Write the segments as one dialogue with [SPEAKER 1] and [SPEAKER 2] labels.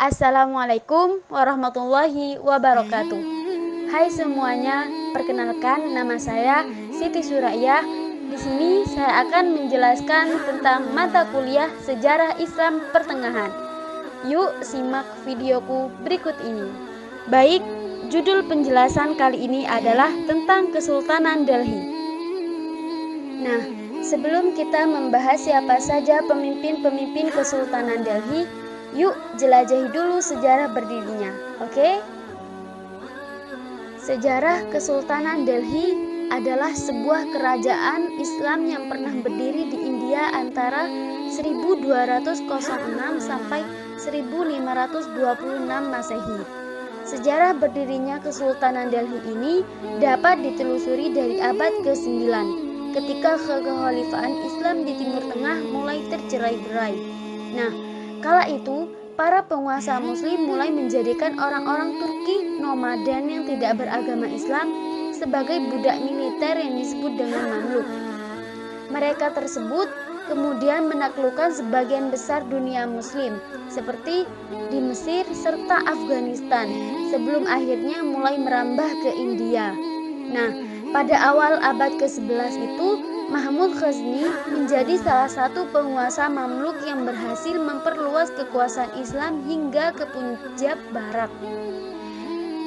[SPEAKER 1] Assalamualaikum warahmatullahi wabarakatuh. Hai semuanya, perkenalkan nama saya Siti Suraya. Di sini saya akan menjelaskan tentang mata kuliah Sejarah Islam Pertengahan. Yuk simak videoku berikut ini. Baik, judul penjelasan kali ini adalah tentang Kesultanan Delhi. Nah, sebelum kita membahas siapa saja pemimpin-pemimpin Kesultanan Delhi, yuk jelajahi dulu sejarah berdirinya, oke? Sejarah Kesultanan Delhi adalah sebuah kerajaan Islam yang pernah berdiri di India antara 1206 sampai 1526 Masehi. Sejarah berdirinya Kesultanan Delhi ini dapat ditelusuri dari abad ke-9, ketika kekhalifahan Islam di Timur Tengah mulai tercerai-berai. Nah, kala itu, para penguasa muslim mulai menjadikan orang-orang Turki nomaden yang tidak beragama Islam sebagai budak militer yang disebut dengan Mamluk. Mereka tersebut kemudian menaklukkan sebagian besar dunia muslim, seperti di Mesir serta Afghanistan, sebelum akhirnya mulai merambah ke India. Nah, pada awal abad ke-11 itu, Mahmud Ghazni menjadi salah satu penguasa Mamluk yang berhasil memperluas kekuasaan Islam hingga ke Punjab Barat.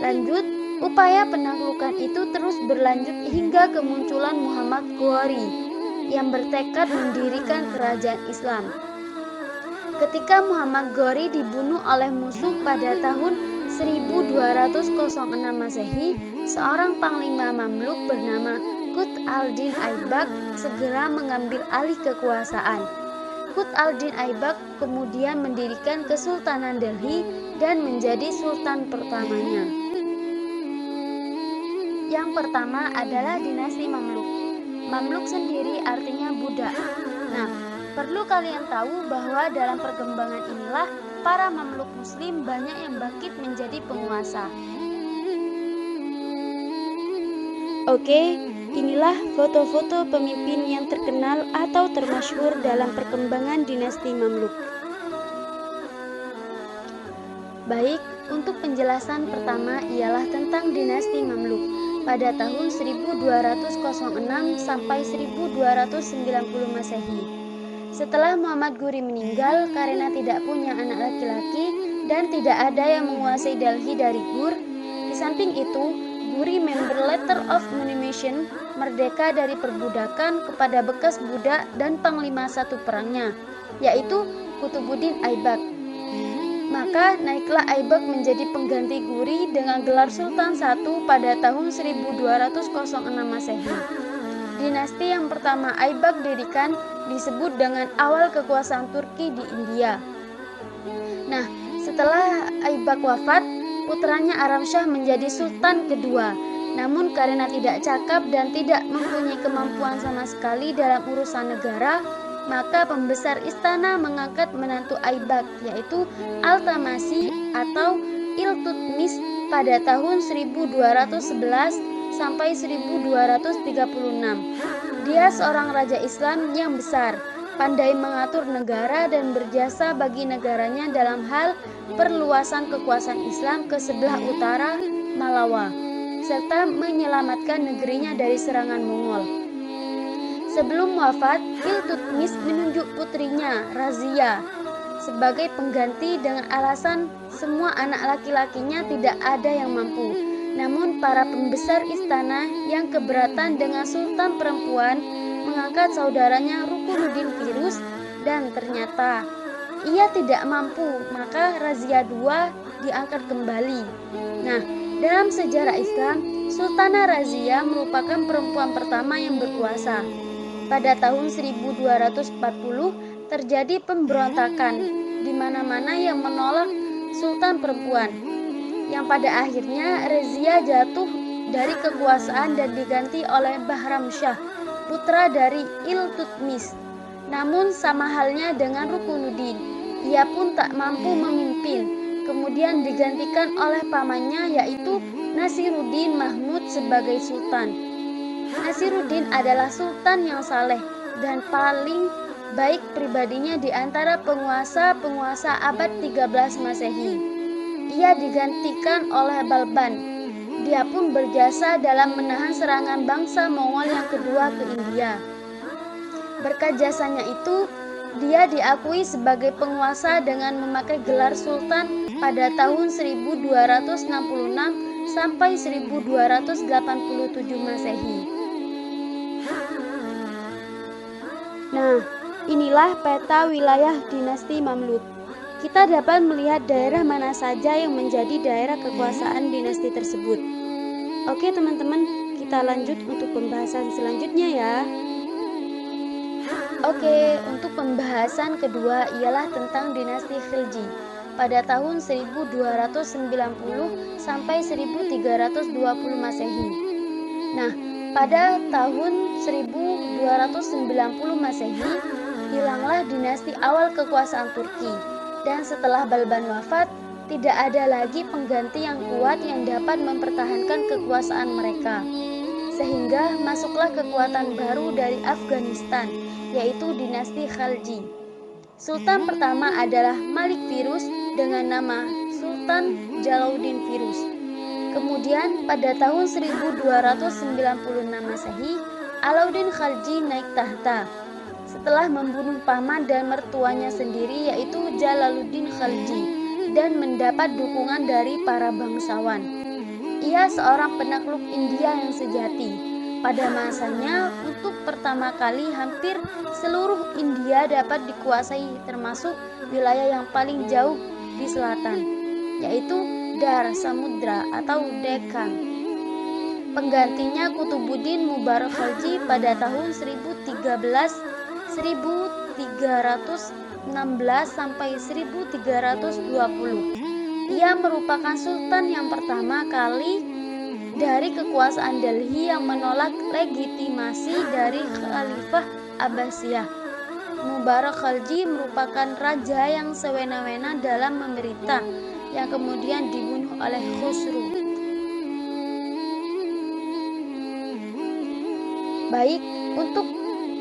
[SPEAKER 1] Lanjut, upaya penaklukan itu terus berlanjut hingga kemunculan Muhammad Ghori yang bertekad mendirikan kerajaan Islam. Ketika Muhammad Ghori dibunuh oleh musuh pada tahun 1206 Masehi, seorang panglima Mamluk bernama Qut al-Din Aibak segera mengambil alih kekuasaan. Qut al-Din Aibak kemudian mendirikan Kesultanan Delhi dan menjadi sultan pertamanya. Yang pertama adalah dinasti Mamluk. Mamluk sendiri artinya budak. Nah, perlu kalian tahu bahwa dalam perkembangan inilah para Mamluk Muslim banyak yang bangkit menjadi penguasa. Oke, inilah foto-foto pemimpin yang terkenal atau termasyhur dalam perkembangan dinasti Mamluk. Baik, untuk penjelasan pertama ialah tentang dinasti Mamluk pada tahun 1206 sampai 1290 Masehi. Setelah Muhammad Ghori meninggal karena tidak punya anak laki-laki dan tidak ada yang menguasai Delhi dari Ghur, di samping itu Ghori member Letter of Manumission merdeka dari perbudakan kepada bekas budak dan panglima satu perangnya, yaitu Qutbuddin Aibak. Maka naiklah Aibak menjadi pengganti Ghori dengan gelar Sultan I pada tahun 1206 Masehi. Dinasti yang pertama Aibak dirikan disebut dengan awal kekuasaan Turki di India. Nah, setelah Aibak wafat, putranya Aram Shah menjadi sultan kedua. Namun karena tidak cakap dan tidak mempunyai kemampuan sama sekali dalam urusan negara, maka pembesar istana mengangkat menantu Aibak, yaitu Al-Tamasi atau Iltutmis pada tahun 1211 sampai 1236. Dia seorang raja Islam yang besar, pandai mengatur negara dan berjasa bagi negaranya dalam hal perluasan kekuasaan Islam ke sebelah utara Malawa, serta menyelamatkan negerinya dari serangan Mongol. Sebelum wafat, Iltutmis menunjuk putrinya, Razia, sebagai pengganti dengan alasan semua anak laki-lakinya tidak ada yang mampu. Namun para pembesar istana yang keberatan dengan sultan perempuan mengangkat saudaranya Rukunuddin Firuz dan ternyata ia tidak mampu, maka Razia II diangkat kembali. Nah, dalam sejarah Islam, Sultanah Razia merupakan perempuan pertama yang berkuasa. Pada tahun 1240 terjadi pemberontakan di mana-mana yang menolak sultan perempuan, yang pada akhirnya Razia jatuh dari kekuasaan dan diganti oleh Bahram Shah, putra dari Iltutmis. Namun sama halnya dengan Rukunuddin, ia pun tak mampu memimpin, kemudian digantikan oleh pamannya yaitu Nasiruddin Mahmud sebagai sultan. Nasiruddin adalah sultan yang saleh dan paling baik pribadinya di antara penguasa-penguasa abad 13 Masehi. Ia digantikan oleh Balban. Dia pun berjasa dalam menahan serangan bangsa Mongol yang kedua ke India. Berkat jasanya itu, dia diakui sebagai penguasa dengan memakai gelar Sultan pada tahun 1266 sampai 1287 Masehi. Nah, inilah peta wilayah dinasti Mamluk. Kita dapat melihat daerah mana saja yang menjadi daerah kekuasaan dinasti tersebut. Oke teman-teman, kita lanjut untuk pembahasan selanjutnya ya. Oke, untuk pembahasan kedua ialah tentang dinasti Khilji pada tahun 1290 sampai 1320 Masehi. Nah, pada tahun 1290 Masehi, hilanglah dinasti awal kekuasaan Turki, dan setelah Balban wafat, tidak ada lagi pengganti yang kuat yang dapat mempertahankan kekuasaan mereka. Sehingga masuklah kekuatan baru dari Afghanistan, yaitu dinasti Khalji. Sultan pertama adalah Malik Firuz dengan nama Sultan Jalauddin Firuz. Kemudian pada tahun 1296 Masehi, Alauddin Khalji naik tahta setelah membunuh paman dan mertuanya sendiri, yaitu Jalaluddin Khalji, dan mendapat dukungan dari para bangsawan. Ia seorang penakluk India yang sejati. Pada masanya, untuk pertama kali hampir seluruh India dapat dikuasai, termasuk wilayah yang paling jauh di selatan, yaitu Dar Samudra atau Deccan. Penggantinya Kutubuddin Mubarak Khalji pada tahun 1316 sampai 1320. Ia merupakan sultan yang pertama kali dari kekuasaan Delhi yang menolak legitimasi dari Khalifah Abbasiyah. Mubarak Khalji merupakan raja yang sewena-wena dalam memerintah, yang kemudian dibunuh oleh Khusru. Baik, untuk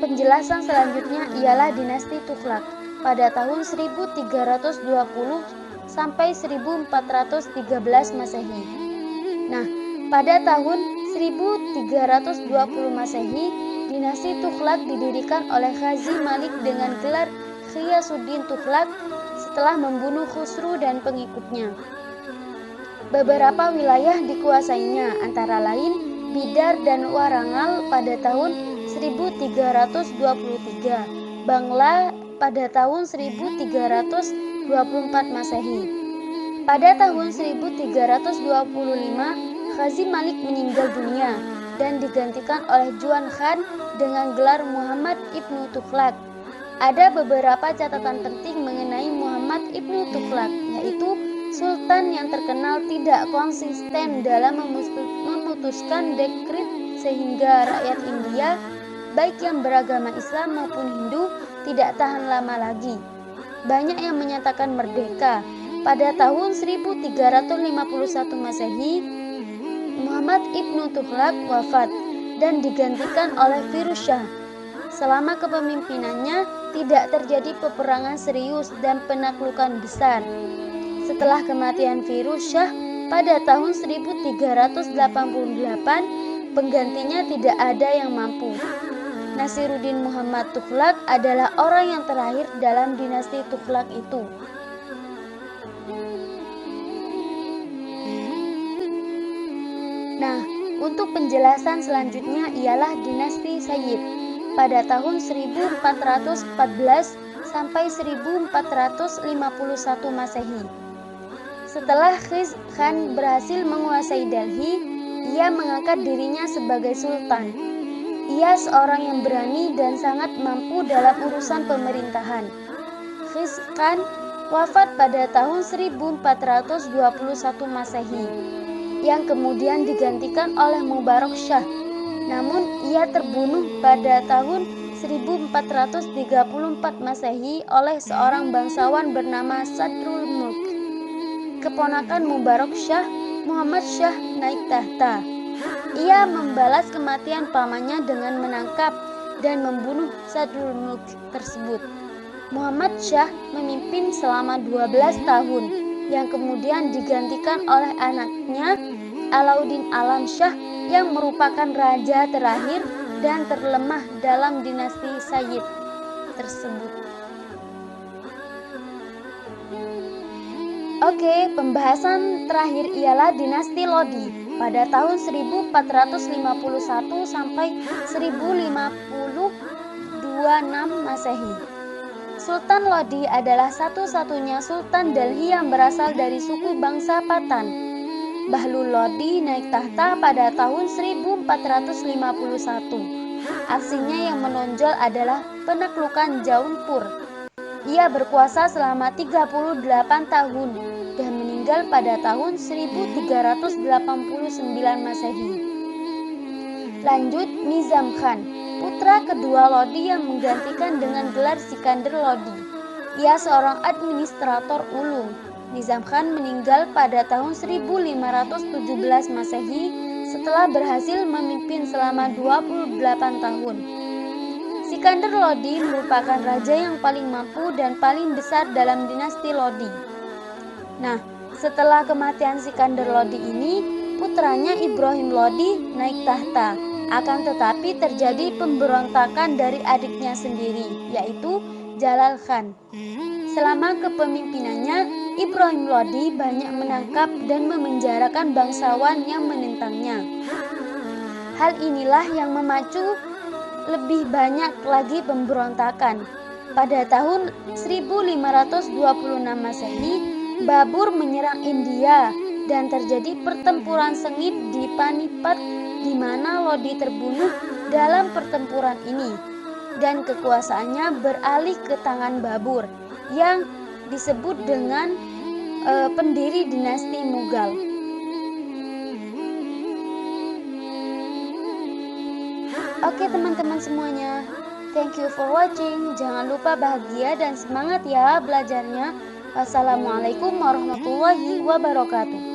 [SPEAKER 1] penjelasan selanjutnya ialah dinasti Tughlaq pada tahun 1320 sampai 1413 Masehi. Nah, pada tahun 1320 Masehi, dinasti Tughlaq didirikan oleh Ghazi Malik dengan gelar Ghiyasuddin Tughlaq setelah membunuh Khusru dan pengikutnya. Beberapa wilayah dikuasainya, antara lain Bidar dan Warangal pada tahun 1323, Bangla pada tahun 1324 Masehi. Pada tahun 1325, Ghazi Malik meninggal dunia dan digantikan oleh Juan Khan dengan gelar Muhammad Ibnu Tughlaq. Ada beberapa catatan penting mengenai Muhammad Ibnu Tughlaq, yaitu sultan yang terkenal tidak konsisten dalam memutuskan dekret sehingga rakyat India, baik yang beragama Islam maupun Hindu, tidak tahan lama lagi. Banyak yang menyatakan merdeka. Pada tahun 1351 Masehi, Muhammad Ibnu Tughlaq wafat dan digantikan oleh Firuz Shah. Selama kepemimpinannya tidak terjadi peperangan serius dan penaklukan besar. Setelah kematian Firuz Shah pada tahun 1388, penggantinya tidak ada yang mampu. Nasiruddin Muhammad Tughlaq adalah orang yang terakhir dalam dinasti Tughlaq itu. Nah, untuk penjelasan selanjutnya ialah dinasti Sayyid pada tahun 1414 sampai 1451 Masehi. Setelah Khiz Khan berhasil menguasai Delhi, ia mengangkat dirinya sebagai sultan. Ia seorang yang berani dan sangat mampu dalam urusan pemerintahan. Khiz Khan wafat pada tahun 1421 Masehi, yang kemudian digantikan oleh Mubarak Shah. Namun ia terbunuh pada tahun 1434 Masehi oleh seorang bangsawan bernama Sadrul Mulk. Keponakan Mubarak Shah, Muhammad Shah naik tahta. Ia membalas kematian pamannya dengan menangkap dan membunuh Sadrul Mulk tersebut. Muhammad Syah memimpin selama 12 tahun yang kemudian digantikan oleh anaknya Alauddin Alam Shah yang merupakan raja terakhir dan terlemah dalam dinasti Sayyid tersebut. Oke, pembahasan terakhir ialah dinasti Lodi pada tahun 1451 sampai 1056 Masehi. Sultan Lodi adalah satu-satunya Sultan Delhi yang berasal dari suku bangsa Patan. Bahlul Lodi naik tahta pada tahun 1451. Aksinya yang menonjol adalah penaklukan Jaunpur. Ia berkuasa selama 38 tahun dan meninggal pada tahun 1389 Masehi. Lanjut, Nizam Khan, putra kedua Lodi yang menggantikan dengan gelar Sikandar Lodi. Ia seorang administrator ulung. Nizam Khan meninggal pada tahun 1517 Masehi setelah berhasil memimpin selama 28 tahun. Sikandar Lodi merupakan raja yang paling mampu dan paling besar dalam dinasti Lodi. Nah, setelah kematian Sikandar Lodi ini, putranya Ibrahim Lodi naik tahta. Akan tetapi terjadi pemberontakan dari adiknya sendiri, yaitu Jalal Khan. Selama kepemimpinannya, Ibrahim Lodi banyak menangkap dan memenjarakan bangsawan yang menentangnya. Hal inilah yang memacu lebih banyak lagi pemberontakan. Pada tahun 1526 Masehi, Babur menyerang India dan terjadi pertempuran sengit di Panipat di mana Lodi terbunuh dalam pertempuran ini dan kekuasaannya beralih ke tangan Babur yang disebut dengan pendiri dinasti Mughal. Oke teman-teman semuanya, thank you for watching. Jangan lupa bahagia dan semangat ya belajarnya. Wassalamualaikum warahmatullahi wabarakatuh.